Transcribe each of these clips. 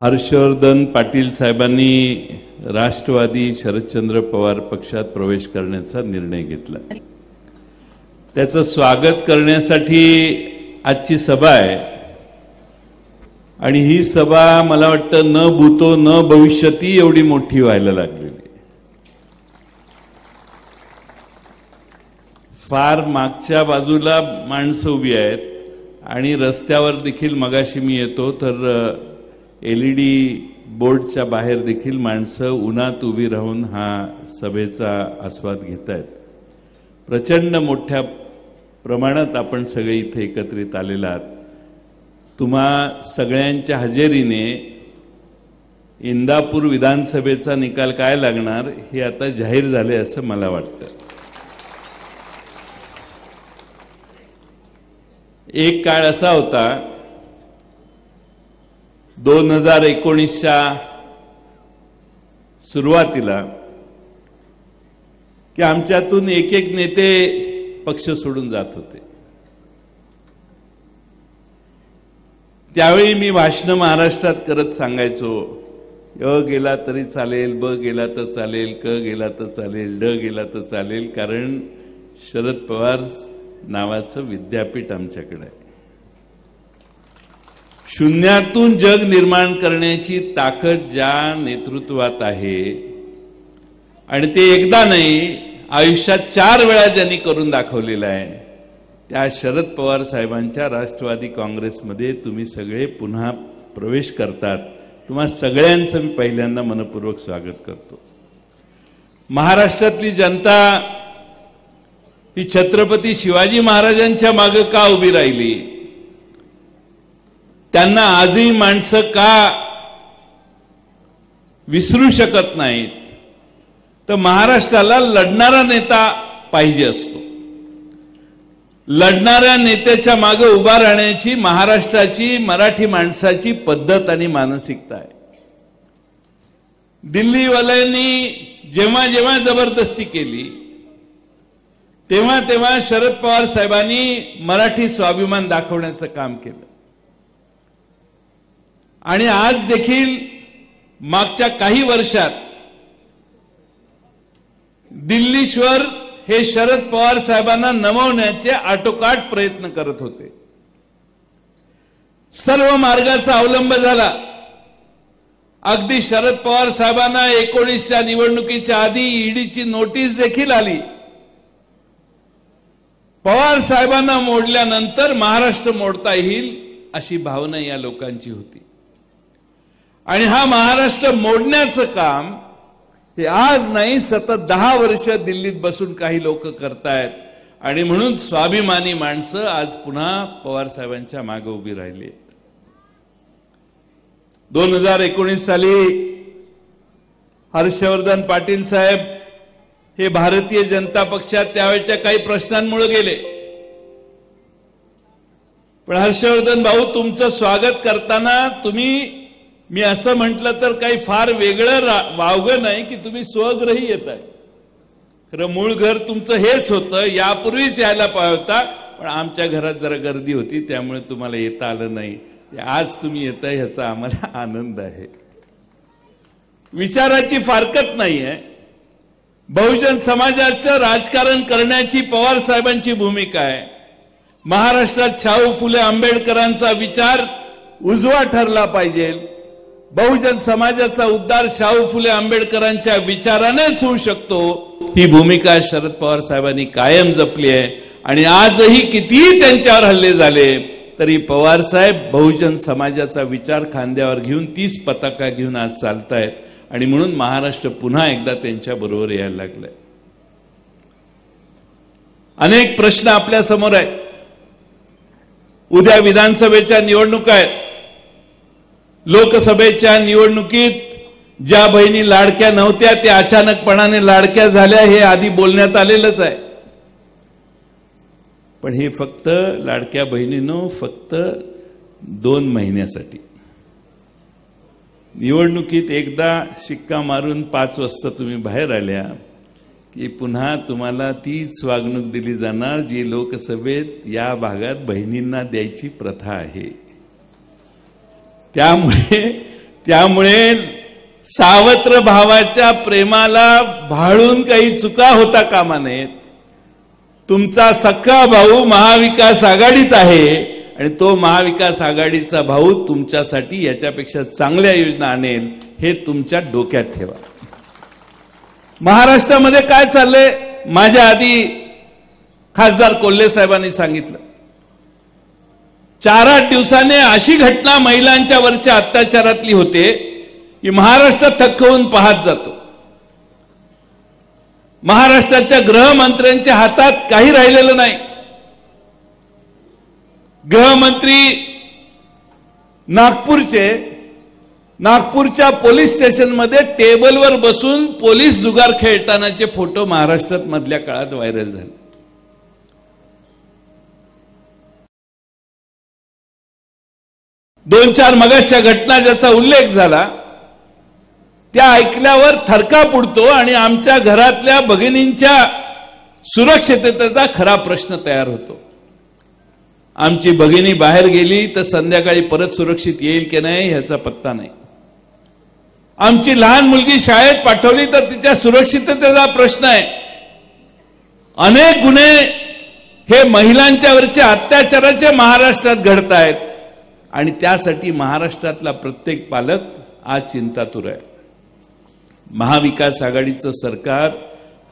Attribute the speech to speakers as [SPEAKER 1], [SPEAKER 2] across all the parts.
[SPEAKER 1] हर्षवर्धन पाटील साहेबांनी राष्ट्रवादी शरदचंद्र पवार पक्षात प्रवेश करण्याचा निर्णय घेतला। त्याचं स्वागत करण्यासाठी आजची सभा आहे आणि ही सभा मला वाटतं न भूतो न भविष्यती एवढी मोठी व्हायला लागलेली। फार मागच्या बाजूला माणसं उभी आहेत आणि रस्त्यावर देखील मगाशी मी येतो तर LED बोर्डच्या बाहेर देखील माणसं उन्हात उभी राहून हा सभेचा आस्वाद घेत आहेत। प्रचंड मोठ्या प्रमाणात आपण सगळे इथे एकत्रित आलेला आहात। तुम्हा सगळ्यांच्या हजेरीने इंदापूर विधानसभेचा निकाल काय लागणार हे आता जाहीर झाले असं मला वाटतं। एक काळ असा होता 2019च्या सुरुवातीला की आमच्यातून एक एक नेते पक्ष सोडून जात होते। त्यावेळी मी भाषण महाराष्ट्रात करत सांगायचो, अ गेला तरी चालेल, ब गेला तर चालेल, क गेला तर चालेल, ड गेला तर चालेल, कारण शरद पवार नावाचं विद्यापीठ आमच्याकडे आहे। शून्यातून जग निर्माण करण्याची ताकद ज्या नेतृत्वात आहे आणि ते एकदा नाही आयुष्यात 4 वेळा ज्यांनी करून दाखवलेलं आहे, त्या शरद पवार साहेबांच्या राष्ट्रवादी काँग्रेसमध्ये तुम्ही सगळे पुन्हा प्रवेश करतात। तुम्हा सगळ्यांचं मी पहिल्यांदा मनपूर्वक स्वागत करतो। महाराष्ट्रातली जनता ही छत्रपती शिवाजी महाराजांच्या मागे का उभी राहिली, त्यांना आजही माणसं का विसरू शकत नाहीत, तर महाराष्ट्राला लढणारा नेता पाहिजे असतो। लढणाऱ्या नेत्याच्या मागे उभा राहण्याची महाराष्ट्राची मराठी माणसाची पद्धत आणि मानसिकता आहे। दिल्लीवाल्यांनी जेव्हा जेव्हा जबरदस्ती केली तेव्हा तेव्हा शरद पवार साहेबांनी मराठी स्वाभिमान दाखवण्याचं काम केलं आणि आज देखील मागच्या काही वर्षात दिल्लीश्वर हे शरद पवार साहेबांना नमवण्याचे आटोकाट प्रयत्न करत होते। सर्व मार्गाचा अवलंब झाला। अगदी शरद पवार साहेबांना 19च्या निवडणुकीच्या आधी ईडीची नोटीस देखील आली। पवार साहेबांना मोडल्यानंतर महाराष्ट्र मोडता येईल अशी भावना या लोकांची होती आणि हा महाराष्ट्र मोडण्याचं काम हे आज नाही सतत 10 वर्ष दिल्लीत बसून काही लोक करतायत आणि म्हणून स्वाभिमानी माणसं आज पुन्हा पवार साहेबांच्या मागे उभी राहिली। 2019 साली हर्षवर्धन पाटील साहेब हे भारतीय जनता पक्षात त्यावेळच्या काही प्रश्नांमुळे गेले, पण हर्षवर्धन भाऊ तुमचं स्वागत करताना तुम्ही, मी असं म्हटलं तर काही फार वेगळं वावगं नाही की तुम्ही स्वगृही येताय। खरं मूळ घर तुमचं हेच होतं, यापूर्वीच यायला पाहिजे होता, पण आमच्या घरात जरा गर्दी होती त्यामुळे तुम्हाला येता आलं नाही। आज तुम्ही येताय ह्याचा आम्हाला आनंद आहे। विचाराची फारकत नाहीये। बहुजन समाजाचं राजकारण करण्याची पवार साहेबांची भूमिका आहे। महाराष्ट्रात शाहू फुले आंबेडकरांचा विचार उजवा ठरला पाहिजे। बहुजन समाजाचा उद्धार शाहू फुले आंबेडकरांच्या विचारानेच होऊ शकतो, ही भूमिका शरद पवार साहेबांनी कायम जपली आहे आणि आजही कितीही त्यांच्यावर हल्ले झाले तरी पवार साहेब बहुजन समाजाचा विचार खांद्यावर घेऊन 30 पताका घेऊन आज चालतायत आणि म्हणून महाराष्ट्र पुन्हा एकदा त्यांच्या बरोबर यायला लागलाय। अनेक प्रश्न आपल्या समोर आहेत। उद्या विधानसभेच्या निवडणुका आहेत। लोकसभेच्या निवडणुकीत ज्या बहिणी लाडक्या नव्हत्या त्या अचानकपणाने लाडक्या झाल्या हे आधी बोलण्यात आलेलंच आहे, पण हे फक्त लाडक्या बहिणींनो फक्त 2 महिन्यासाठी। निवडणुकीत एकदा शिक्का मारून 5 वाजता तुम्ही बाहेर आल्या की पुन्हा तुम्हाला तीच वागणूक दिली जाणार जी लोकसभेत या भागात बहिणींना द्यायची प्रथा आहे। त्यामुळे त्यामुळे सावत्र भावाच्या प्रेमाला भाळून काही चुका होता कामा नयेत. तुमचा सख्खा भाऊ महाविकास आघाडीत आहे आणि तो महाविकास आघाडीचा भाऊ तुमच्यासाठी याच्यापेक्षा चांगल्या योजना आणेल, हे तुमच्या डोक्यात ठेवा. महाराष्ट्रामध्ये काय चाललंय, माझ्या आधी खासदार कोल्हे साहेबांनी सांगितलं. 4-8 दिवसाने अशी घटना महिलांच्या वरच्या अत्याचारातली होते की महाराष्ट्र थक्क होऊन पाहत जातो. महाराष्ट्राच्या गृहमंत्र्यांच्या हातात काही राहिलेलं नाही. गृहमंत्री नागपूरच्या पोलीस स्टेशनमध्ये टेबलवर बसून पोलीस जुगार खेळतानाचे फोटो महाराष्ट्रात मधल्या काळात व्हायरल झाले. दोन चार मगाच्या घटना ज्याचा उल्लेख झाला त्या ऐकल्यावर थरकाप उडतो आणि आमच्या घरातल्या भगिनींच्या सुरक्षिततेचा खरा प्रश्न तयार होतो. आमची भगिनी बाहेर गेली तर संध्याकाळी परत सुरक्षित येईल की नाही ह्याचा पत्ता नाही. आमची लहान मुलगी शाळेत पाठवली तर तिच्या सुरक्षिततेचा प्रश्न आहे. अनेक गुन्हे हे महिलांच्यावरचे अत्याचाराचे महाराष्ट्रात घडत आहेत आणि त्यासाठी महाराष्ट्रातला प्रत्येक पालक आज चिंतातुर आहे. महाविकास आघाडीचं सरकार,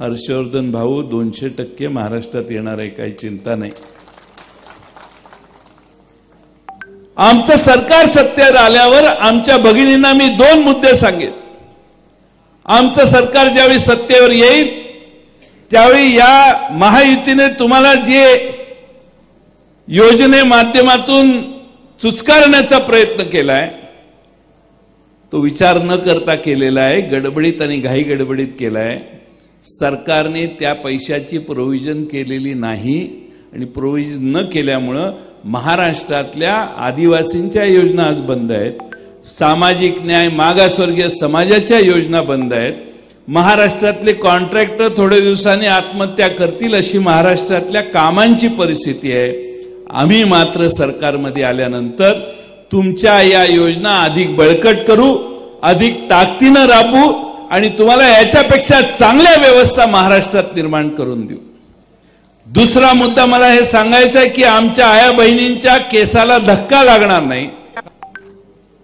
[SPEAKER 1] हर्षवर्धन भाऊ, 200% महाराष्ट्रात येणार आहे, काही चिंता नाही. आमचं सरकार सत्तेवर आल्यावर आमच्या भगिनींना मी 2 मुद्दे सांगेन. आमचं सरकार ज्यावेळी सत्तेवर येईल त्यावेळी या महायुतीने तुम्हाला जे योजने माध्यमातून चुचकारण्याचा प्रयत्न केलाय तो विचार न करता केलेला आहे, गडबडीत आणि घाई गडबडीत केलाय. सरकारने त्या पैशाची प्रोव्हिजन केलेली नाही आणि प्रोव्हिजन न केल्यामुळं महाराष्ट्रातल्या आदिवासींच्या योजना आज बंद आहेत. सामाजिक न्याय मागासवर्गीय समाजाच्या योजना बंद आहेत. महाराष्ट्रातले कॉन्ट्रॅक्टर थोड्या दिवसांनी आत्महत्या करतील अशी महाराष्ट्रातल्या कामांची परिस्थिती आहे. आम्ही मात्र सरकारमध्ये आल्यानंतर तुमच्या या योजना अधिक बळकट करू, अधिक ताकदीनं राबवू आणि तुम्हाला याच्यापेक्षा चांगल्या व्यवस्था महाराष्ट्रात निर्माण करून देऊ. दुसरा मुद्दा मला हे सांगायचा आहे की आमच्या आया बहिणींच्या केसाला धक्का लागणार नाही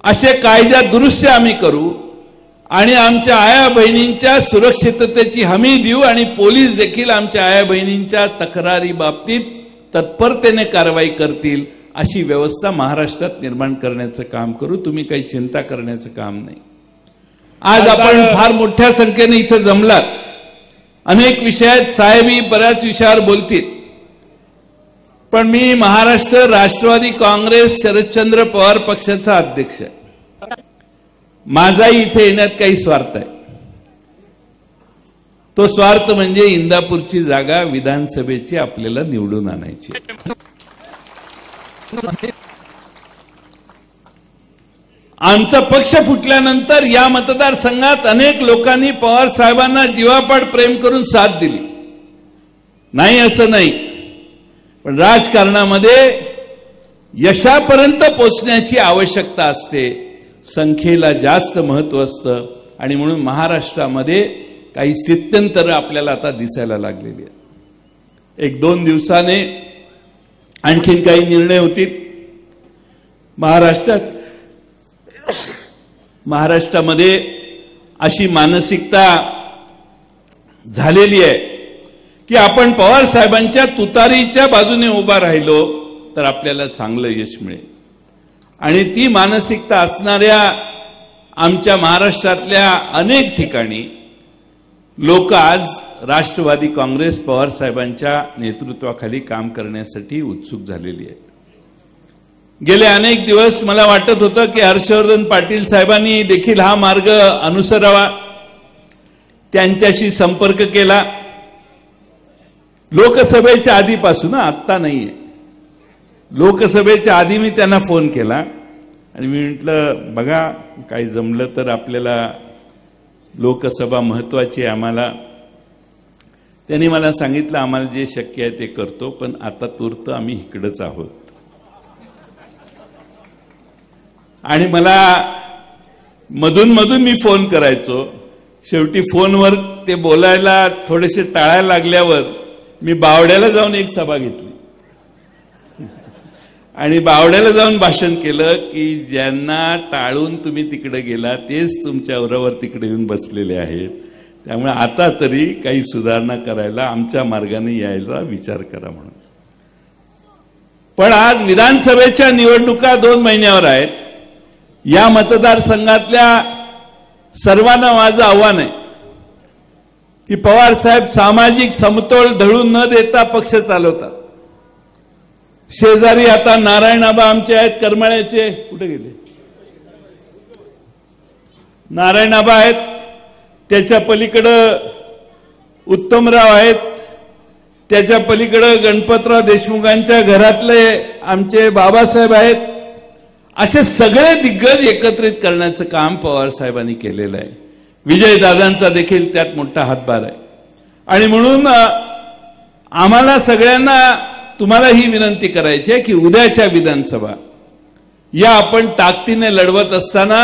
[SPEAKER 1] असे कायदा दुरुस्ती आम्ही करू आणि आमच्या आया बहिणींच्या सुरक्षिततेची हमी देऊ आणि पोलीस देखील आमच्या आया बहिणींच्या तक्रारी बाबतीत तत्परतेने कारवाई करतील अशी व्यवस्था महाराष्ट्रात निर्माण करण्याचं काम करू. तुम्ही काही चिंता करण्याचं काम नाही. आज आपण फार मोठ्या संख्येने इथं जमलात. अनेक विषयात साहेबही बऱ्याच विषयावर बोलतील, पण मी महाराष्ट्र राष्ट्रवादी काँग्रेस शरदचंद्र पवार पक्षाचा अध्यक्ष आहे. माझाही इथे येण्यात काही स्वार्थ आहे. तो स्वार्थ म्हणजे इंदापूरची जागा विधानसभेची आपल्याला निवडून आणायची. आमचा पक्ष फुटल्यानंतर या मतदारसंघात अनेक लोकांनी पवार साहेबांना जीवापाड प्रेम करून साथ दिली, नाही असं नाही. पण राजकारणामध्ये यशापर्यंत पोहोचण्याची आवश्यकता असते, संख्येला जास्त महत्व असतं आणि म्हणून महाराष्ट्रामध्ये काही स्थित्यंतर आपल्याला आता दिसायला लागलेली आहेत. 1-2 दिवसाने आणखीन काही निर्णय होतील. महाराष्ट्रामध्ये अशी मानसिकता झालेली आहे की आपण पवार साहेबांच्या तुतारीच्या बाजूने उभा राहिलो तर आपल्याला चांगलं यश मिळेल. आणि ती मानसिकता असणाऱ्या आमच्या महाराष्ट्रातल्या अनेक ठिकाणी लोक आज राष्ट्रवादी काँग्रेस पवार साहेबांच्या नेतृत्वाखाली काम करण्यासाठी उत्सुक झालेली आहेत. गेले अनेक दिवस मला वाटत होतं की हर्षवर्धन पाटील साहेबांनी देखील हा मार्ग अनुसरावा, त्यांच्याशी संपर्क केला. लोकसभेच्या आधीपासून, आत्ता नाहीये, लोकसभेच्या आधी मी त्यांना फोन केला आणि मी म्हटलं बघा काही जमलं तर आपल्याला लोकसभा महत्वाची आहे आम्हाला. त्यांनी मला सांगितलं आम्हाला जे शक्य आहे ते करतो, पण आता तूर्त आम्ही इकडेच आहोत. आणि मला मधून मधून मी फोन करायचो. शेवटी फोनवर ते बोलायला थोडेसे टाळायला लागल्यावर मी बावड्याला जाऊन एक सभा घेतली आणि बावड्याला जाऊन भाषण केलं की ज्यांना टाळून तुम्ही तिकडे गेला तेच तुमच्या बरोबर तिकडे येऊन बसलेले आहेत. त्यामुळे आता तरी काही सुधारणा करायला आमच्या मार्गाने यायला विचार करा म्हणून. पण आज विधानसभेच्या निवडणुका 2 महिन्यावर आहेत. या मतदारसंघातल्या सर्वांना माझं आव्हान आहे की पवार साहेब सामाजिक समतोल ढळून न देता पक्ष चालवतात. शेजारी आता नारायणाबा आमचे आहेत करमाळ्याचे, कुठे गेले? नारायणाबा आहेत, त्याच्या पलीकडं उत्तमराव आहेत, त्याच्या पलीकडं गणपतराव देशमुखांच्या घरातले आमचे बाबासाहेब आहेत. असे सगळे दिग्गज एकत्रित करण्याचं काम पवार साहेबांनी केलेलं आहे. विजयदादांचा देखील त्यात मोठा हातभार आहे. आणि म्हणून आम्हाला सगळ्यांना तुम्हाला ही विनंती करायची आहे की उद्याच्या विधानसभा या आपण ताकदीने लढवत असताना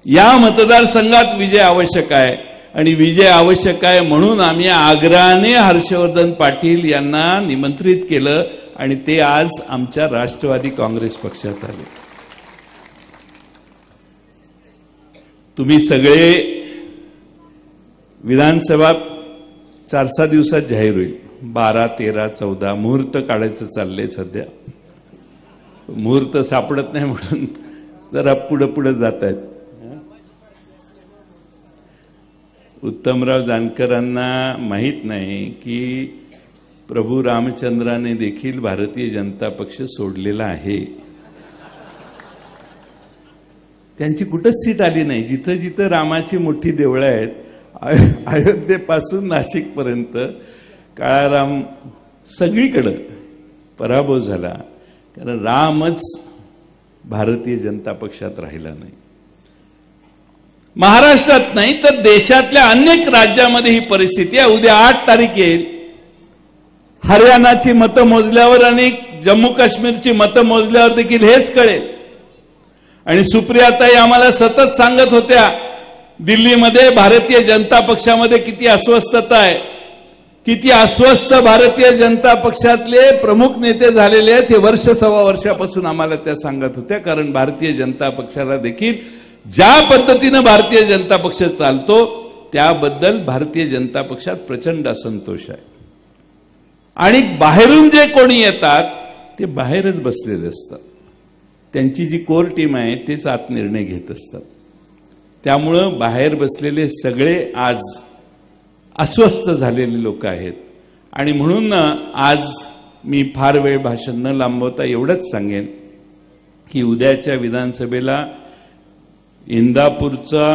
[SPEAKER 1] या मतदारसंघात विजय आवश्यक आहे. आणि विजय आवश्यक आहे म्हणून आम्ही आग्रहाने हर्षवर्धन पाटील यांना निमंत्रित केलं आणि ते आज आमच्या राष्ट्रवादी काँग्रेस पक्षात आले. तुम्ही सगळे विधानसभा 4-6 दिवसात जाहीर होईल. 12, 13, 14 मुहूर्त काढायचं चाललंय. सध्या मुहूर्त सापडत नाही म्हणून जरा पुढे जात आहेत. उत्तमराव जानकरांना माहीत नाही की प्रभू रामचंद्राने देखील भारतीय जनता पक्ष सोडलेला आहे. त्यांची कुठंच सीट आली नाही. जिथं जिथं रामाची मोठी देवळं आहेत अयोध्येपासून नाशिकपर्यंत काळाराम सगळीकडं पराभव झाला. कारण रामच भारतीय जनता पक्षात राहिला नाही. महाराष्ट्रात नाही तर देशातल्या अनेक राज्यामध्ये ही परिस्थिती आहे. उद्या 8 तारीख येईल. हरियाणाची मतं मोजल्यावर आणि जम्मू काश्मीरची मतं मोजल्यावर देखील हेच कळेल. आणि सुप्रियाताई आम्हाला सतत सांगत होत्या दिल्लीमध्ये भारतीय जनता पक्षामध्ये किती अस्वस्थता आहे, किती अस्वस्थ भारतीय जनता पक्षातले प्रमुख नेते झालेले आहेत. हे 1.25 वर्षापासून आम्हाला त्या सांगत होत्या. कारण भारतीय जनता पक्षाला देखील ज्या पद्धतीनं भारतीय जनता पक्ष चालतो त्याबद्दल भारतीय जनता पक्षात प्रचंड असंतोष आहे. आणि बाहेरून जे कोणी येतात ते बाहेरच बसलेले असतात. त्यांची जी कोर टीम आहे तेच आत निर्णय घेत असतात. त्यामुळं बाहेर बसलेले सगळे आज अस्वस्थ झालेले लोक आहेत. आणि म्हणून आज मी फार वेळ भाषण न लांबवता एवढंच सांगेन की उद्याच्या विधानसभेला इंदापूरचा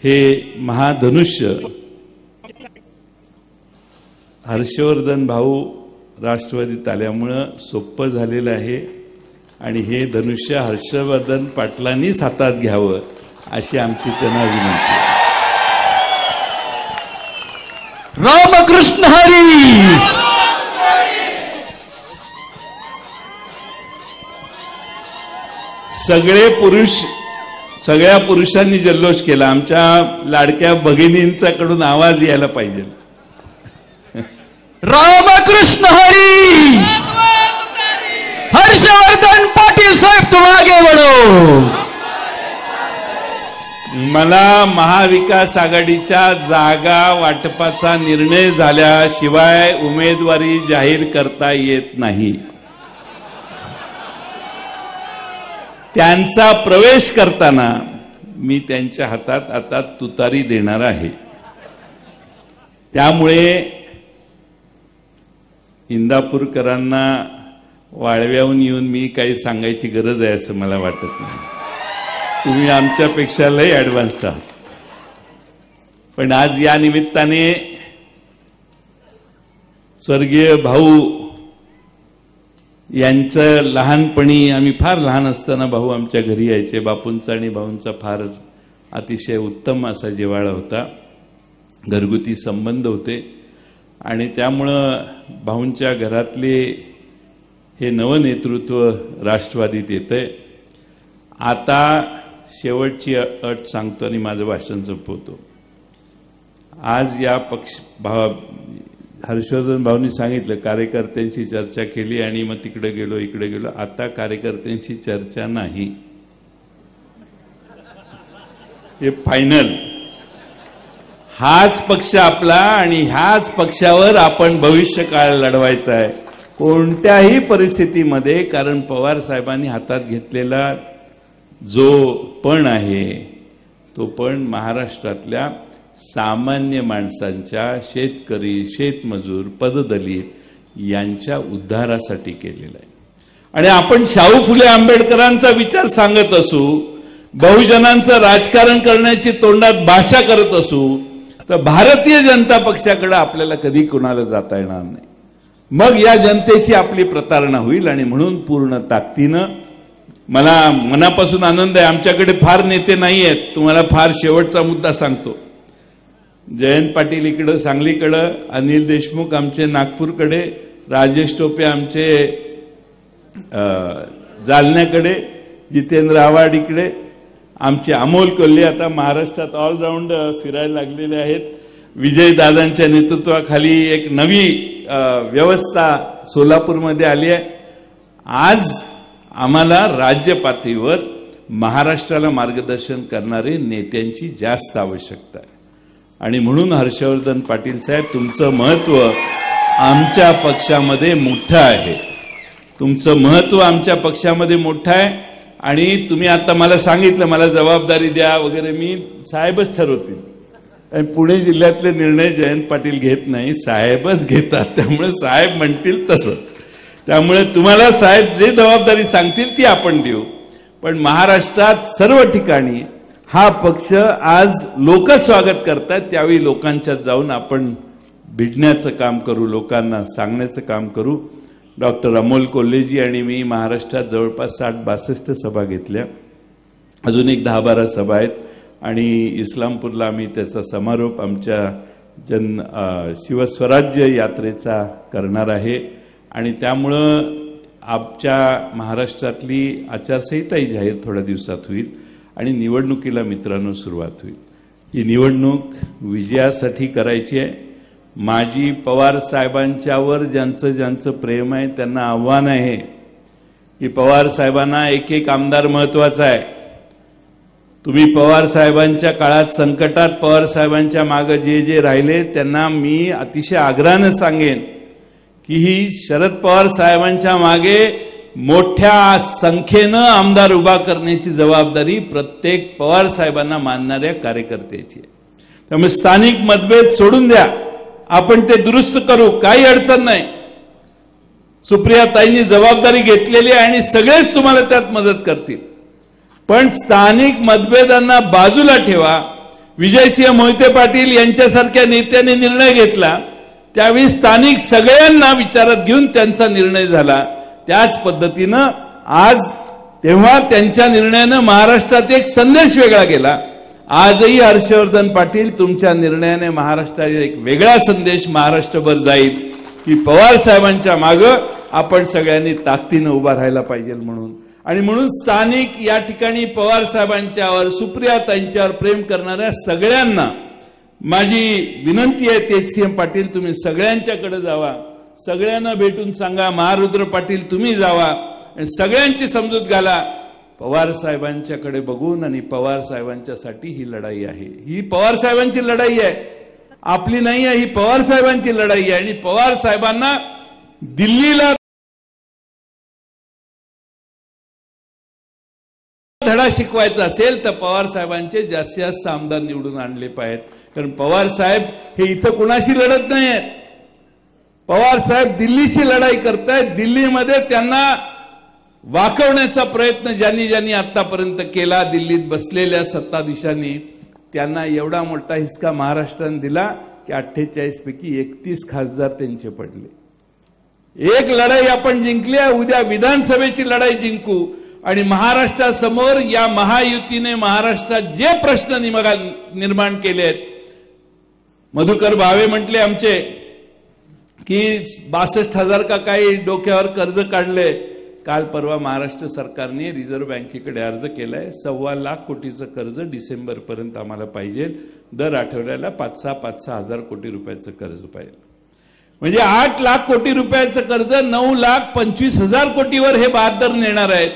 [SPEAKER 1] हे महाधनुष्य हर्षवर्धन भाऊ राष्ट्रवादीत आल्यामुळं सोपं झालेलं आहे. आणि हे धनुष्य हर्षवर्धन पाटलांनीच हातात घ्यावं अशी आमची त्यांना विनंती आहे.
[SPEAKER 2] रामकृष्ण हरी.
[SPEAKER 1] सगळ्या पुरुषांनी जल्लोष केला. आमच्या लाडक्या भगिनींच्याकडून आवाज यायला पाहिजे.
[SPEAKER 2] रामकृष्ण हरी. हर्षवर्धन पाटील साहेब तुम आगे बढ़ो.
[SPEAKER 1] मला महाविकास आघाडीच्या जागा वाटपाचा निर्णय झाल्याशिवाय उमेदवारी जाहीर करता येत नाही. त्यांचा प्रवेश करताना मी त्यांच्या हातात आता तुतारी देणार आहे. त्यामुळे इंदापूरकरांना वाळव्याहून येऊन मी काही सांगायची गरज आहे असं मला वाटत नाही. तुम्ही आमच्यापेक्षा लय ॲडव्हान्स आहात. पण आज या निमित्ताने स्वर्गीय भाऊ यांचं लहानपणी, आम्ही फार लहान असताना भाऊ आमच्या घरी यायचे. बापूंचा आणि भाऊंचा फार अतिशय उत्तम असा जिव्हाळा होता. घरगुती संबंध होते. आणि त्यामुळं भाऊंच्या घरातले हे नवनेतृत्व राष्ट्रवादीत येतंय. आता शेवटची अट सांगतो आणि माझं भाषण संपवतो. आज या हर्षवर्धन भाऊंनी सांगितलं कार्यकर्त्यांशी चर्चा केली आणि मग तिकडे गेलो इकडे गेलो. आता कार्यकर्त्यांशी चर्चा नाही, हे फायनल. हाच पक्ष आपला आणि ह्याच पक्षावर आपण भविष्य काळ लढवायचा आहे कोणत्याही परिस्थितीमध्ये. कारण पवार साहेबांनी हातात घेतलेला जो पण आहे तो पण महाराष्ट्रातल्या सामान्य माणसांच्या, शेतकरी, शेतमजूर, पददलित यांच्या उद्धारासाठी केलेला आहे. आणि आपण शाहू फुले आंबेडकरांचा विचार सांगत असू, बहुजनांचं राजकारण करण्याची तोंडात भाषा करत असू, तर भारतीय जनता पक्षाकडे आपल्याला कधी कुणाला जाता येणार नाही. मग या जनतेशी आपली प्रतारणा होईल. आणि म्हणून पूर्ण ताकदीनं मला मनापासून आनंद आहे. आमच्याकडे फार नेते नाही आहेत. तुम्हाला फार शेवटचा मुद्दा सांगतो. जयंत पाटील इकडं सांगलीकडं, अनिल देशमुख आमचे नागपूरकडे, राजेश टोपे आमचे जालन्याकडे, जितेंद्र आव्हाड इकडे, आमचे अमोल कोल्हे आता महाराष्ट्रात ऑलराऊंड फिरायला लागलेले आहेत. विजयदादांच्या नेतृत्वाखाली एक नवी व्यवस्था सोलापूरमध्ये आली आहे. आज आम्हाला राज्य पातळीवर महाराष्ट्राला मार्गदर्शन करणारे नेत्यांची जास्त आवश्यकता आहे. आणि म्हणून हर्षवर्धन पाटील साहेब, तुमचं महत्व आमच्या पक्षामध्ये मोठं आहे. तुमचं महत्व आमच्या पक्षामध्ये मोठं आहे. आणि तुम्ही आता मला सांगितलं मला जबाबदारी द्या वगैरे, मी साहेबच ठरवतील. आणि पुणे जिल्ह्यातले निर्णय जयंत पाटील घेत नाही, साहेबच घेतात. त्यामुळे साहेब म्हणतील तसं. त्यामुळे तुम्हाला साहेब जे जबाबदारी सांगतील ती आपण देऊ. पण महाराष्ट्रात सर्व ठिकाणी हा पक्ष आज लोक स्वागत करतात. त्यावेळी लोकांच्यात जाऊन आपण भिडण्याचं काम करू, लोकांना सांगण्याचं काम करू. डॉक्टर अमोल कोल्हेजी आणि मी महाराष्ट्रात जवळपास 60-62 सभा घेतल्या. अजून एक 10-12 सभा आहेत. आणि इस्लामपूरला आम्ही त्याचा समारोप आमच्या शिवस्वराज्य यात्रेचा करणार आहे. आणि त्यामुळं आमच्या महाराष्ट्रातली आचारसंहिताही जाहीर थोड्या दिवसात होईल. आणि निवडणुकीला मित्रांनो सुरुवात होईल. ही निवडणूक विजयासाठी करायची आहे. माझी पवार साहेबांच्यावर ज्यांचं ज्यांचं प्रेम आहे त्यांना आव्हान आहे की पवार साहेबांना एक एक आमदार महत्वाचा आहे. तुम्ही पवार साहेबांच्या काळात संकटात पवार साहेबांच्या मागे जे जे राहिले त्यांना मी अतिशय आग्रहानं सांगेन की ही शरद पवार साहेबांच्या मागे मोठ्या संख्येनं आमदार उभा करण्याची जबाबदारी प्रत्येक पवार साहेबांना मानणाऱ्या कार्यकर्त्याची आहे. त्यामुळे स्थानिक मतभेद सोडून द्या, आपण ते दुरुस्त करू, काही अडचण नाही. सुप्रियाताईंनी जबाबदारी घेतलेली आहे आणि सगळेच तुम्हाला त्यात मदत करतील. पण स्थानिक मतभेदांना बाजूला ठेवा. विजयसिंह मोहिते पाटील यांच्यासारख्या नेत्याने निर्णय घेतला त्यावेळी स्थानिक सगळ्यांना विचारात घेऊन त्यांचा निर्णय झाला. त्याच पद्धतीनं आज तेव्हा त्यांच्या निर्णयानं महाराष्ट्रात एक संदेश वेगळा गेला. आजही हर्षवर्धन पाटील तुमच्या निर्णयाने महाराष्ट्रात एक वेगळा संदेश महाराष्ट्रभर जाईल की पवार साहेबांच्या मागं आपण सगळ्यांनी ताकदीनं उभा राहायला पाहिजे म्हणून. आणि म्हणून स्थानिक या ठिकाणी पवार साहेबांच्यावर, सुप्रियाताईंच्यावर प्रेम करणाऱ्या सगळ्यांना माझी विनंती आहे, तेजसिंह पाटील तुम्ही सगळ्यांच्याकडे जावा, सगळ्यांना भेटून सांगा. महारुद्र पाटील तुम्ही जावा आणि सगळ्यांची समजूत घाला. पवार साहेबांच्याकडे बघून आणि पवार साहेबांच्यासाठी ही लढाई आहे. ही पवार साहेबांची लढाई आहे, आपली नाही आहे. ही पवार साहेबांची लढाई आहे. आणि पवार साहेबांना दिल्लीला धडा शिकवायचा असेल तर पवार साहेबांचे जास्तीत जास्त आमदार निवडून आणले पाहिजेत. कारण पवार साहेब हे इथं कुणाशी लढत नाही आहेत. पवार साहेब दिल्लीशी लढाई करतायत. दिल्लीमध्ये त्यांना वाकवण्याचा प्रयत्न ज्यांनी ज्यांनी आतापर्यंत केला, दिल्लीत बसलेल्या सत्ताधीशांनी, त्यांना एवढा मोठा हिसका महाराष्ट्राने दिला की 48 पैकी 31 खासदार त्यांचे पडले. एक लढाई आपण जिंकली आहे, उद्या विधानसभेची लढाई जिंकू. आणि महाराष्ट्रासमोर या महायुतीने महाराष्ट्रात जे प्रश्न निर्माण केले आहेत, मधुकर भावे म्हटले आमचे की 62,000 का काही डोक्यावर कर्ज काढले, काल परवा महाराष्ट्र सरकारने रिझर्व्ह बँकेकडे अर्ज केलाय. 1.25 लाख कोटीचं कर्ज डिसेंबरपर्यंत आम्हाला पाहिजे. दर आठवड्याला 5-6 हजार कोटी रुपयाचं कर्ज पाहिजे. म्हणजे 8 लाख कोटी रुपयाचं कर्ज 9,25,000 कोटीवर हे बहादर नेणार आहेत.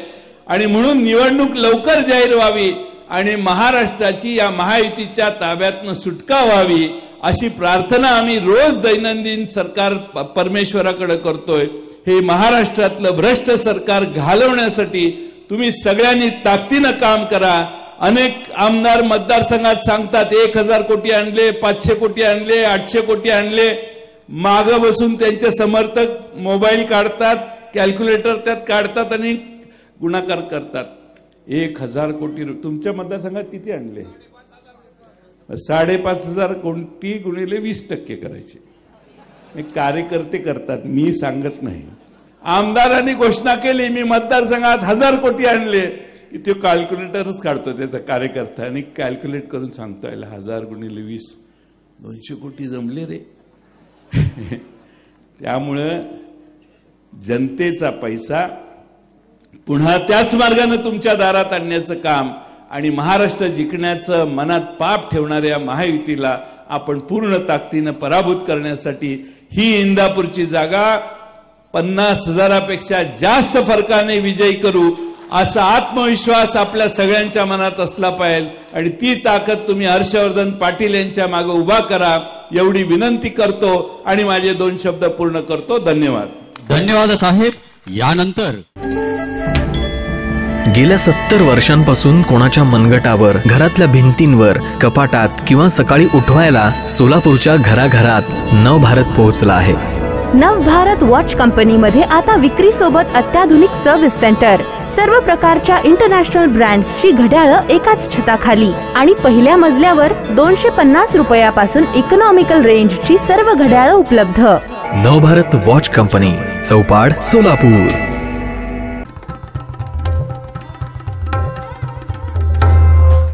[SPEAKER 1] आणि म्हणून निवडणूक लवकर जाहीर व्हावी आणि महाराष्ट्राची या महायुतीच्या ताब्यातनं सुटका व्हावी अशी प्रार्थना आम्ही रोज दैनंदिन सरकार परमेश्वराकडे करतोय. हे महाराष्ट्रातलं भ्रष्ट सरकार घालवण्यासाठी तुम्ही सगळ्यांनी ताकदीनं काम करा. अनेक आमदार मतदारसंघात सांगतात 1,000 कोटी आणले, 500 कोटी आणले, 800 कोटी आणले. माग बसून त्यांचे समर्थक मोबाईल काढतात, कॅल्क्युलेटर त्यात काढतात आणि गुणाकार करतात. 1,000 कोटी तुमच्या मतदारसंघात किती आणले? 5,500 कोटी गुणिले 20% करायचे. कार्यकर्ते करतात, मी सांगत नाही. आमदारांनी घोषणा केली मी मतदारसंघात 1,000 कोटी आणले, तो कॅल्क्युलेटरच काढतो त्याचा कार्यकर्ता आणि कॅल्क्युलेट करून सांगतो 1,000 गुणिले 20 200 कोटी जमले रे. त्यामुळं जनतेचा पैसा पुन्हा त्याच मार्गाने तुमच्या दारात आणण्याचं काम आणि महाराष्ट्र जिंकण्याचं मनात पाप ठेवणाऱ्या महायुतीला आपण पूर्ण ताकदीनं पराभूत करण्यासाठी ही इंदापूरची जागा 50,000पेक्षा जास्त फरकाने विजयी करू असा आत्मविश्वास आपल्या सगळ्यांच्या मनात असला पाहिजे. आणि ती ताकद तुम्ही हर्षवर्धन पाटील यांच्या मागे उभा करा एवढी विनंती करतो आणि माझे 2 शब्द पूर्ण करतो. धन्यवाद.
[SPEAKER 2] धन्यवाद साहेब. यानंतर
[SPEAKER 3] गेल्या 70 वर्षांपासून कोणाच्या मनगटावर, घरातल्या भिंतींवर, कपाटात किंवा सकाळी उठवायला सोलापूरच्या घराघरात नवभारत पोहोचला आहे.
[SPEAKER 4] नवभारत वॉच कंपनीमध्ये आता विक्री सोबत अत्याधुनिक सर्व्हिस सेंटर, सर्व प्रकारच्या इंटरनॅशनल ब्रँड्सची घड्याळं एकाच छताखाली आणि पहिल्या मजल्यावर 250 रुपयापासून इकॉनॉमिकल रेंजची सर्व घड्याळं उपलब्ध.
[SPEAKER 3] नवभारत वॉच कंपनी, चौपाड, सोलापूर.